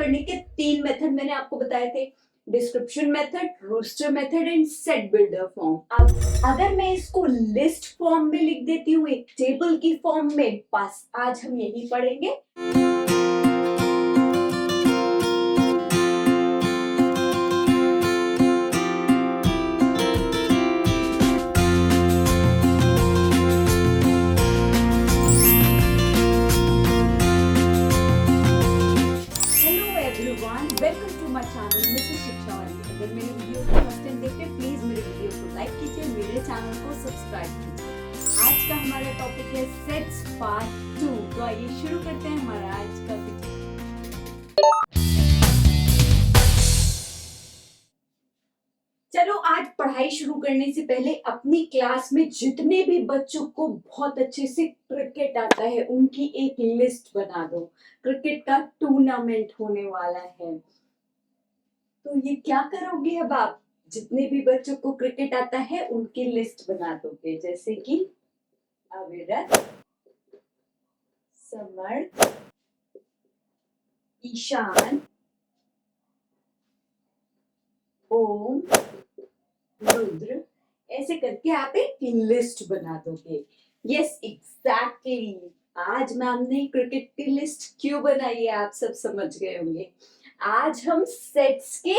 करने के 3 मेथड मैंने आपको बताए थे, description method, roster method and set builder form. अब अगर मैं इसको लिस्ट फॉर्म में लिख देती हूँ, एक टेबल की फॉर्म में, बस आज हम यही पढ़ेंगे। Welcome to my channel Mrs Shiksha वाली। अगर मेरे वीडियो को फर्स्ट टाइम देख रहे हैं, प्लीज मेरे वीडियो को लाइक कीजिए, मेरे चैनल को सब्सक्राइब कीजिए। आज का हमारा टॉपिक है सेट्स पार्ट 2। तो आइए शुरू करते हैं हमारा आज का वीडियो। चलो, आज पढ़ाई शुरू करने से पहले अपनी क्लास में जितने भी बच्चों को बहुत अच्छे से क्रिकेट आता है उनकी एक लिस्ट बना दो। क्रिकेट का टूर्नामेंट होने वाला है, तो ये क्या करोगे? अब आप जितने भी बच्चों को क्रिकेट आता है उनकी लिस्ट बना दोगे, जैसे कि अविरत, समर्थ, ईशान, ओम, रुद्र, ऐसे करके आप एक लिस्ट बना दोगे। Yes, exactly. आज मैम ने क्रिकेट की लिस्ट क्यों बनाई है आप सब समझ गए होंगे। आज हम सेट्स के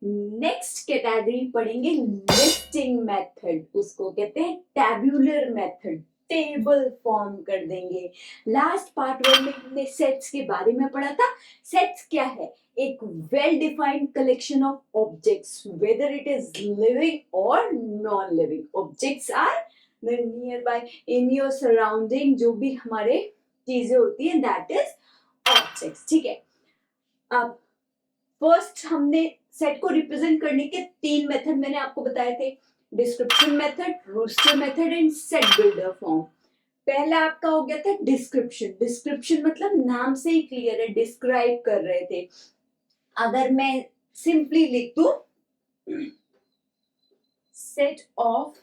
नेक्स्ट कैटेगरी पढ़ेंगे, लिस्टिंग मेथड। उसको कहते हैं टैब्यूलर मेथड, टेबल फॉर्म कर देंगे। लास्ट पार्ट 1 में हमने सेट्स के बारे में पढ़ा था। सेट्स क्या है? एक well defined collection of objects, whether it is living और non living. Objects are the nearby in your surrounding, जो भी हमारे चीजें होती है, दैट इज ऑब्जेक्ट्स। ठीक है, अब फर्स्ट हमने सेट को रिप्रेजेंट करने के 3 मेथड मैंने आपको बताए थे, description method, roster method and set builder form. पहला आपका हो गया था डिस्क्रिप्शन। डिस्क्रिप्शन मतलब नाम से ही क्लियर है, डिस्क्राइब कर रहे थे। अगर मैं सिंपली लिख दूं, सेट ऑफ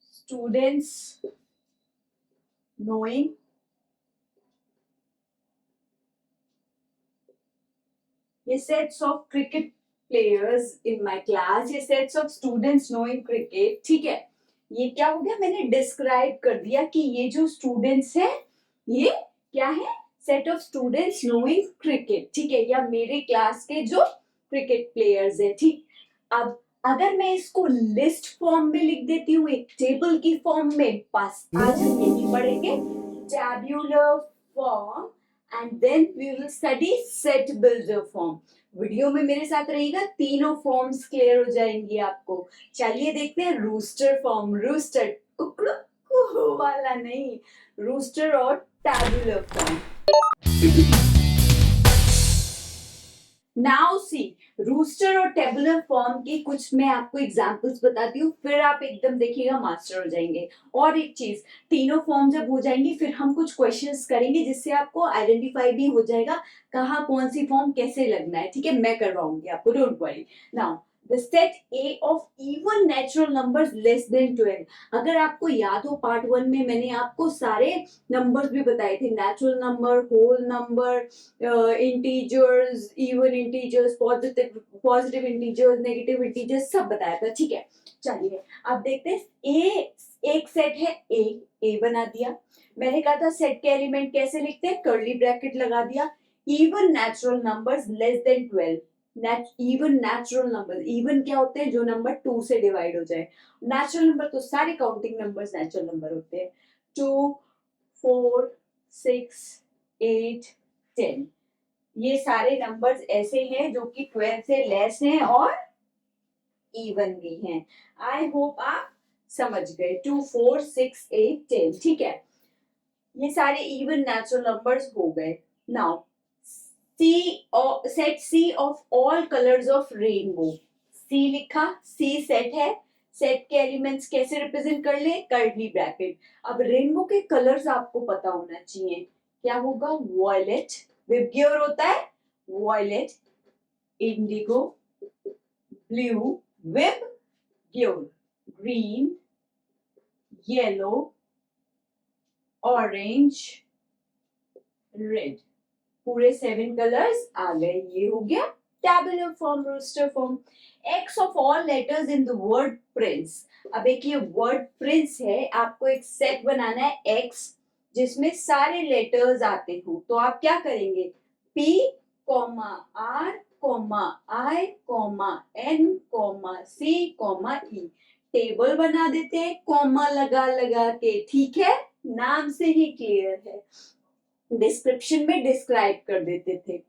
स्टूडेंट्स नोइंग ये sets of cricket players in my class, ये sets of students knowing cricket. ठीक है, ये क्या हो गया? मैंने डिस्क्राइब कर दिया कि ये जो स्टूडेंट्स है ये क्या है? Set of students knowing cricket. ठीक है, या मेरे क्लास के जो क्रिकेट प्लेयर्स है। ठीक, अब अगर मैं इसको लिस्ट फॉर्म में लिख देती हूँ, एक टेबल की फॉर्म में, बस आज हम यही पढ़ेंगे, tabular form and then we will study set builder form. Video में मेरे साथ रहिएगा, तीनों फॉर्म्स क्लियर हो जाएंगी आपको। चलिए देखते हैं रूस्टर फॉर्म। रूस्टर कुकड़ू वाला नहीं, रूस्टर और tabular form. Now see, roster और टेबुलर फॉर्म की कुछ मैं आपको एग्जांपल्स बताती हूँ, फिर आप एकदम देखिएगा मास्टर हो जाएंगे। और एक चीज, तीनों फॉर्म जब हो जाएंगी फिर हम कुछ क्वेश्चंस करेंगे जिससे आपको आइडेंटिफाई भी हो जाएगा कहाँ कौन सी फॉर्म कैसे लगना है। ठीक है, मैं करवाऊंगी आपको, don't worry. Now the set A of even natural numbers less then 12। अगर आपको याद हो, पार्ट 1 में मैंने आपको सारे नंबर्स भी बताए थे, natural number, whole number, integers, even integers, positive integers, negative integers, सब बताया था। ठीक है, चलिए अब देखते हैं। ए एक सेट है, ए बना दिया। मैंने कहा था सेट के एलिमेंट कैसे लिखते हैं, कर्ली ब्रैकेट लगा दिया। Even natural numbers less then 12। Even natural number, even क्या होते हैं? जो नंबर 2 से डिवाइड हो जाए। नेचुरल नंबर तो सारे काउंटिंग नंबर्स नेचुरल नंबर होते हैं। 2, 4, 6, 8, 10, ये सारे नंबर्स ऐसे हैं जो कि 12 से लेस हैं और इवन भी हैं। आई होप आप समझ गए। 2, 4, 6, 8, 10। ठीक है, ये सारे इवन नेचुरल नंबर्स हो गए। Now set C of all colours of rainbow. C लिखा, सी सेट है। सेट के एलिमेंट्स कैसे रिप्रेजेंट कर ले? Curly bracket. अब रेनबो के कलर्स आपको पता होना चाहिए, क्या होगा? वॉयलेट, विबग्योर होता है violet, indigo, blue, VIBGYOR, green, yellow, orange, red. पूरे 7 कलर्स आ गए। ये हो गया tabular form, roster form. X of all letters in the word prince. अब एक ये वर्ड प्रिंस है, आपको एक सेट बनाना है एक्स जिसमें सारे लेटर्स आते हो। तो आप क्या करेंगे, पी कॉमा आर कॉमा आई comma N comma C comma ई, टेबल बना देते हैं कॉमा लगा लगा के, ठीक है, नाम से ही क्लियर है। डिस्क्रिप्शन में डिस्क्राइब कर देते थे।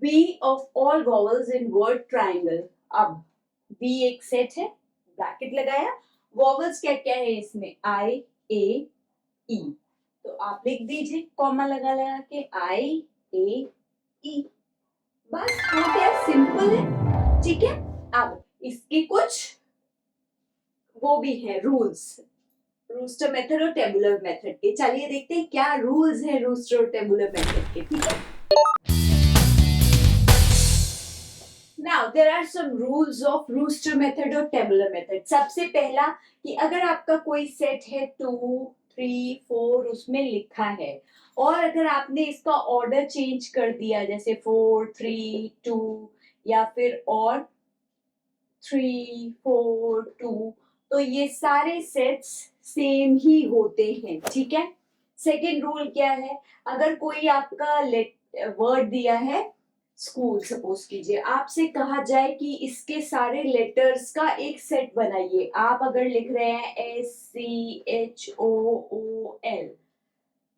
V of all vowels in word triangle। अब V एक सेट है, ब्रैकेट लगाया, वॉवल्स क्या क्या है इसमें, I A E, तो आप लिख दीजिए कॉमा लगा लगा के I A E, बस हो गया, सिंपल है, ठीक है। अब इसके कुछ वो भी है रूल्स, रूस्टर मेथड और टेबुलर मेथड के। चलिए देखते हैं क्या रूल्स है रूस्टर और टेबुलर मेथड के, ठीक है। Now there are some rules of rooster method और tabular method। सबसे पहला कि अगर आपका कोई सेट है 2, 3, 4 उसमें लिखा है, और अगर आपने इसका ऑर्डर चेंज कर दिया जैसे 4, 3, 2 या फिर और 3, 4, 2, तो ये सारे सेट्स सेम ही होते हैं, ठीक है। सेकेंड रूल क्या है, अगर कोई आपका वर्ड दिया है, स्कूल सपोज कीजिए, आपसे कहा जाए कि इसके सारे लेटर्स का एक सेट बनाइए, आप अगर लिख रहे हैं SCHOOL,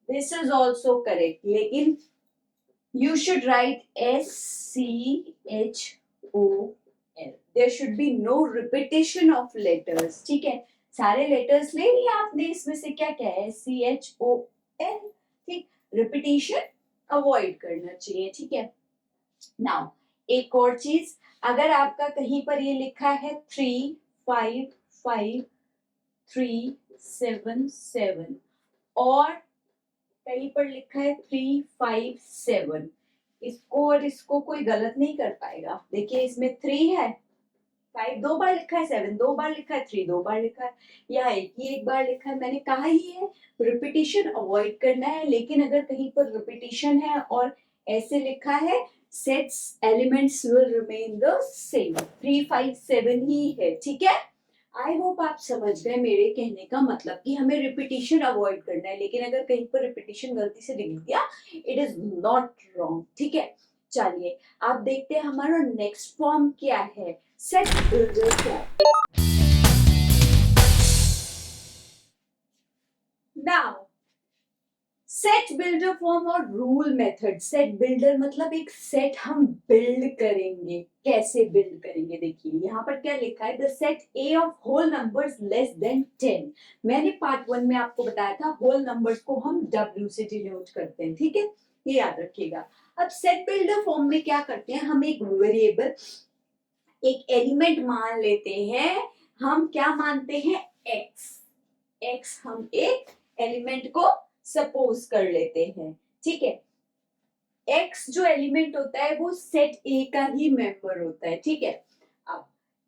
this is also correct, लेकिन you should write SCHOL, there should be no repetition of letters, ठीक है। सारे लेटर्स ले लिया आपने, इसमें से क्या क्या है, SCHOL, ठीक, रिपीटेशन अवॉइड करना चाहिए, ठीक है। नाउ एक और चीज, अगर आपका कहीं पर ये लिखा है 3, 5, 5, 3, 7, 7 और कहीं पर लिखा है 3, 5, 7, इसको और इसको कोई गलत नहीं कर पाएगा। देखिए इसमें 3 है, 5 2 बार लिखा है, 7 2 बार लिखा है, 3 2 बार लिखा है, यहाँ एक बार लिखा है। मैंने कहा ही है रिपीटेशन अवॉइड करना है, लेकिन अगर कहीं पर रिपीटेशन है और ऐसे लिखा है sets elements will remain the same, 3, 5, 7 ही है, ठीक है। आई होप आप समझ गए मेरे कहने का मतलब कि हमें रिपीटेशन अवॉइड करना है, लेकिन अगर कहीं पर रिपीटेशन गलती से लिख दिया, इट इज नॉट रॉन्ग, ठीक है। चलिए आप देखते हैं हमारा नेक्स्ट फॉर्म क्या है, set builder form. Now set builder form और रूल मेथड। सेट बिल्डर मतलब एक सेट हम बिल्ड करेंगे, कैसे बिल्ड करेंगे, देखिए यहाँ पर क्या लिखा है, the set A of whole numbers less than 10। मैंने पार्ट 1 में आपको बताया था होल नंबर्स को हम W से डिनोट करते हैं, ठीक है, ये याद रखिएगा। अब सेट बिल्डर फॉर्म में क्या करते हैं, हम एक वेरिएबल, एक एलिमेंट मान लेते हैं, हम क्या मानते हैं, एक्स हम एक एलिमेंट को सपोज कर लेते हैं, ठीक है। एक्स जो एलिमेंट होता है वो सेट ए का ही मेंबर होता है, ठीक है। अब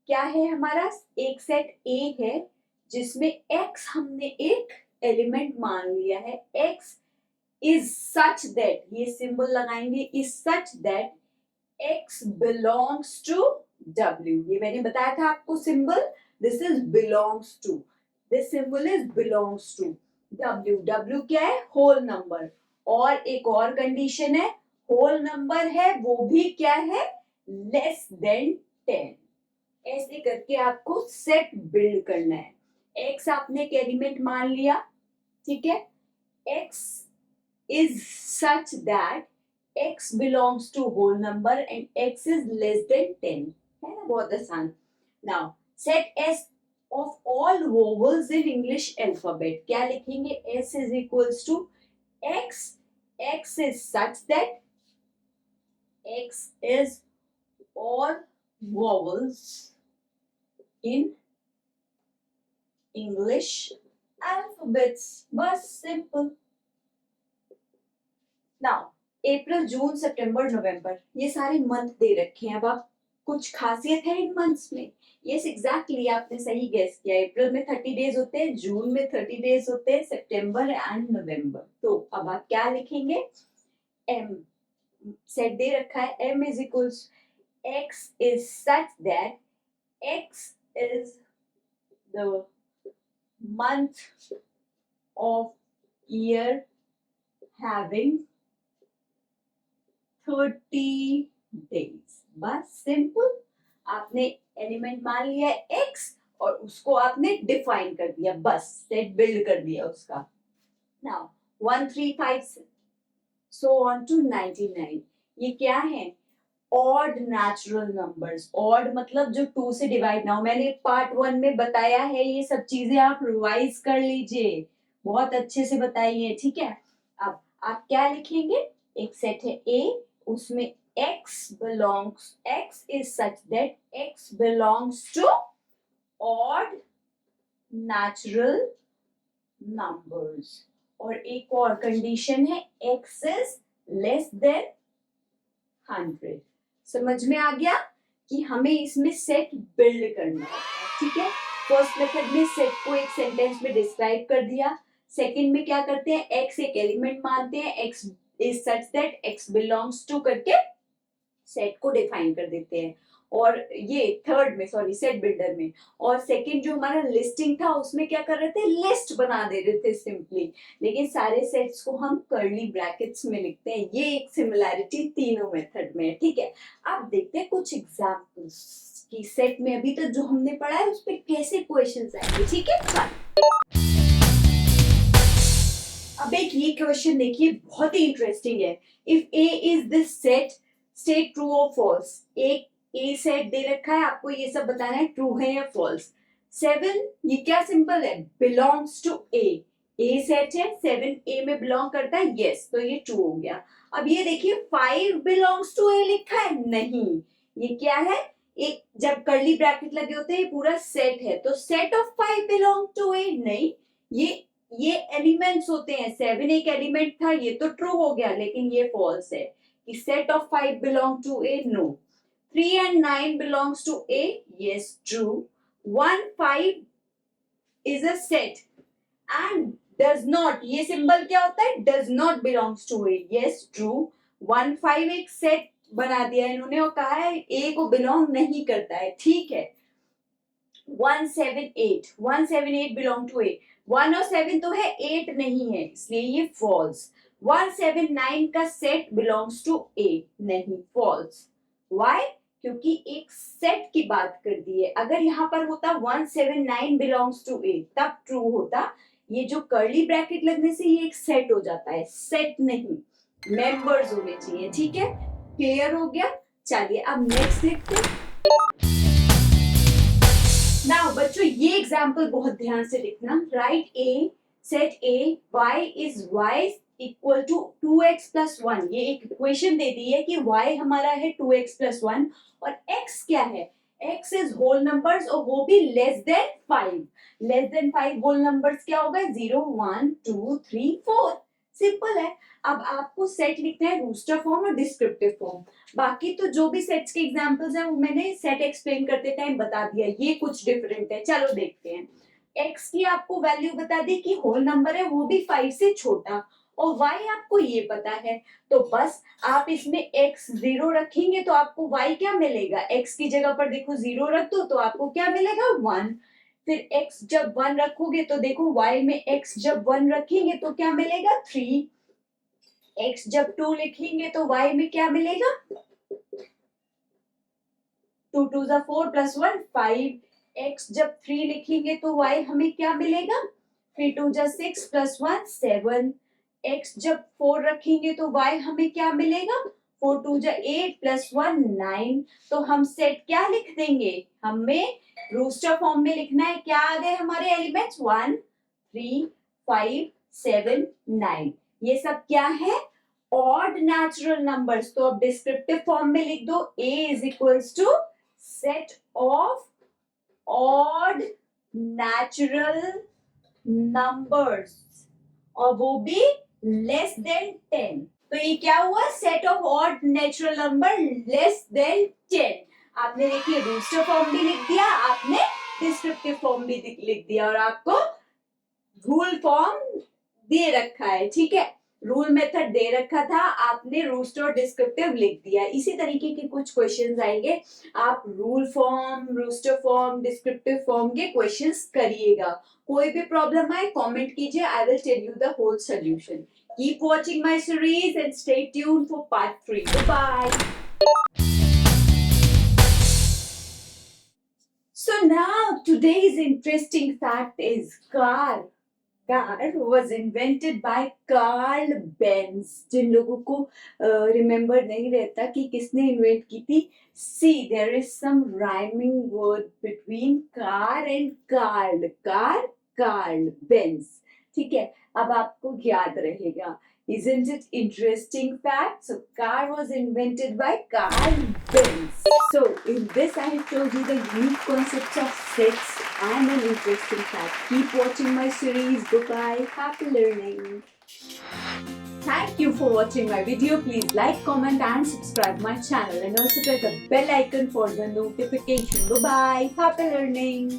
क्या है हमारा, एक सेट ए है जिसमें एक्स हमने एक एलिमेंट मान लिया है, एक्स इज सच दैट, ये सिंबल लगाएंगे, is such that X belongs to W। ये मैंने बताया था आपको symbol, this is belongs to, this symbol is belongs to W। W क्या है, होल नंबर, और एक और कंडीशन है, होल नंबर है वो भी क्या है, लेस देन 10। ऐसे करके आपको सेट बिल्ड करना है। एक्स आपने एक एलिमेंट मान लिया, ठीक है, X is such that x belongs to whole number and x is less than 10, है ना, बहुत आसान। now set s of all vowels in English alphabet, क्या लिखेंगे, s is equals to x, x is such that x is all vowels in English alphabets, बस simple. now अप्रैल, जून, सितंबर, नवंबर, ये सारे month दे रखे हैं। अब आप कुछ खासियत है इन मंथ्स में, यस एग्जैक्टली आपने सही गेस किया, अप्रैल में 30 डेज होते हैं, जून में 30 डेज होते हैं, सितंबर एंड नवंबर। तो अब आप क्या लिखेंगे, एम सेट दे रखा है m is equals x is such that x is the month of year having 30 days। बस सिंपल, आपने एलिमेंट मान लिया x और उसको आपने डिफाइन कर दिया, बस सेट बिल्ड कर दिया उसका। नाउ 1 3 5 सो ऑन टू 99, ये क्या है? Odd natural numbers. ऑड मतलब जो 2 से डिवाइड ना हो। मैंने पार्ट 1 में बताया है, ये सब चीजें आप रिवाइज कर लीजिए, बहुत अच्छे से बताई है, ठीक है। अब आप क्या लिखेंगे? एक सेट है A, उसमें x is such that x belongs to odd natural numbers, और एक और कंडीशन है x is less than 100। समझ में आ गया कि हमें इसमें सेट बिल्ड करना है, ठीक है। फर्स्ट मेथड में सेट को एक सेंटेंस में डिस्क्राइब कर दिया, सेकंड में क्या करते हैं, x एक एलिमेंट मानते हैं, x is such that x belongs to करके सेट को डिफाइन कर देते हैं। और ये थर्ड में, सॉरी सेट बिल्डर में, और सेकंड जो हमारा लिस्टिंग था उसमें क्या कर रहे थे, लिस्ट बना दे रहे थे सिंपली, लेकिन सारे सेट्स को हम कर्ली ब्रैकेट्स में लिखते हैं। ये एक सिमिलैरिटी तीनों मेथड में है, ठीक है। अब देखते हैं कुछ एग्जांपल्स की सेट में अभी तक जो हमने पढ़ा है उस पे कैसे क्वेश्चंस आएंगे, ठीक है। अब एक ये क्वेश्चन देखिए, बहुत ही इंटरेस्टिंग है। If A is this set, state true और फॉल्स। एक ए सेट दे रखा है, आपको ये सब बताना है ट्रू है या फॉल्स। 7, ये क्या सिंपल है, belongs to A. A set है, 7 ए में बिलोंग करता है, यस, तो ये ट्रू हो गया। अब ये देखिए 5 बिलोंग्स टू ए लिखा है, नहीं, ये क्या है, एक जब कर्ली ब्रैकेट लगे होते हैं ये पूरा सेट है, तो सेट ऑफ 5 बिलोंग टू ए, नहीं, ये एलिमेंट्स होते हैं, 7 एक एलिमेंट था, ये तो ट्रू हो गया, लेकिन ये फॉल्स है कि set of 5 belong to A, no। 3 and 9 belongs to A, yes, true। 1 5 is a set and does not, ये सिंबल क्या होता है, does not belongs to A, yes, true। 1 5 एक सेट बना दिया इन्होंने और कहा है A को बिलोंग नहीं करता है, ठीक है। 1 7 8 belong to A, 1 और 7 तो है, 8 नहीं है, इसलिए ये false। 1 7 9 का सेट बिलोंग्स टू ए, नहीं, फॉल्स। व्हाई? क्योंकि एक सेट की बात कर दी है। अगर यहाँ पर होता 1 7 9 बिलोंग्स टू ए, तब ट्रू होता। ये जो कर्ली ब्रैकेट लगने से ये एक सेट हो जाता है, सेट नहीं, मेंबर्स होने चाहिए, ठीक है। क्लियर हो गया? चलिए अब नेक्स्ट देखते हैं। नाउ बच्चों ये एग्जाम्पल बहुत ध्यान से लिखना। Right A, set A, y is y equal to 2x plus 1। ये एक इक्वेशन दे दी है कि y हमारा है 2x प्लस 1 और x क्या है, x इज होल नंबर्स और वो भी less than 5। Less than 5 whole numbers क्या होगा, 0 1 2 3 4। सिंपल है। अब आपको सेट लिखना है रूस्टर फॉर्म और डिस्क्रिप्टिव फॉर्म। बाकी तो जो भी सेट्स के एग्जांपल्स हैं वो मैंने सेट एक्सप्लेन करते टाइम बता दिया, ये कुछ डिफरेंट है। चलो देखते हैं। x की आपको वैल्यू बता दी कि होल नंबर है, वो भी 5 से छोटा, और y आपको ये पता है, तो बस आप इसमें x 0 रखेंगे तो आपको y क्या मिलेगा, x की जगह पर देखो 0 रख दो तो आपको क्या मिलेगा, 1। फिर x जब 1 रखोगे तो देखो y में x जब 1 रखेंगे तो क्या मिलेगा, 3। x जब 2 लिखेंगे तो y में क्या मिलेगा, 2 2 4 प्लस 1 5। x जब 3 लिखेंगे तो y हमें क्या मिलेगा, 3 2 6 प्लस 1 7। x जब 4 रखेंगे तो y हमें क्या मिलेगा, 4 2 8 प्लस 1 9। तो हम सेट क्या लिख देंगे, हमें रूस्टर फॉर्म में लिखना है। क्या आ गए हमारे एलिमेंट्स, 1 3 5 7 9। ये सब क्या है, ऑड नेचुरल नंबर्स। तो अब डिस्क्रिप्टिव फॉर्म में लिख दो, a is equals to set of odd natural numbers, और वो भी लेस देन 10। तो ये क्या हुआ, set of odd natural number less than 10। आपने देखिए रूस्टर फॉर्म भी लिख दिया, आपने डिस्क्रिप्टिव फॉर्म भी लिख दिया, और आपको रूल फॉर्म दे रखा है, ठीक है। रूल मेथड दे रखा था, आपने रूस्टर और डिस्क्रिप्टिव लिख दिया। इसी तरीके के कुछ क्वेश्चंस आएंगे, आप rule form, roster form, descriptive form के क्वेश्चंस करिएगा। कोई भी प्रॉब्लम आए कमेंट कीजिए, I will tell you the whole solution. Keep watching my series and stay tuned for part 3. Bye. So now today's interesting fact is car was invented by Carl Benz. जिन लोगों को remember नहीं रहता कि किसने invent की थी, see there is some rhyming word between car and Carl Benz. ठीक है, अब आपको याद रहेगा. Isn't it interesting fact? So car was invented by Carl Benz. So in this I have told you the unique concepts of sets and an interesting fact. Keep watching my series. Bye-bye. Happy learning. Thank you for watching my video. Please like, comment and subscribe my channel and also press the bell icon for the notification. Bye-bye. Happy learning.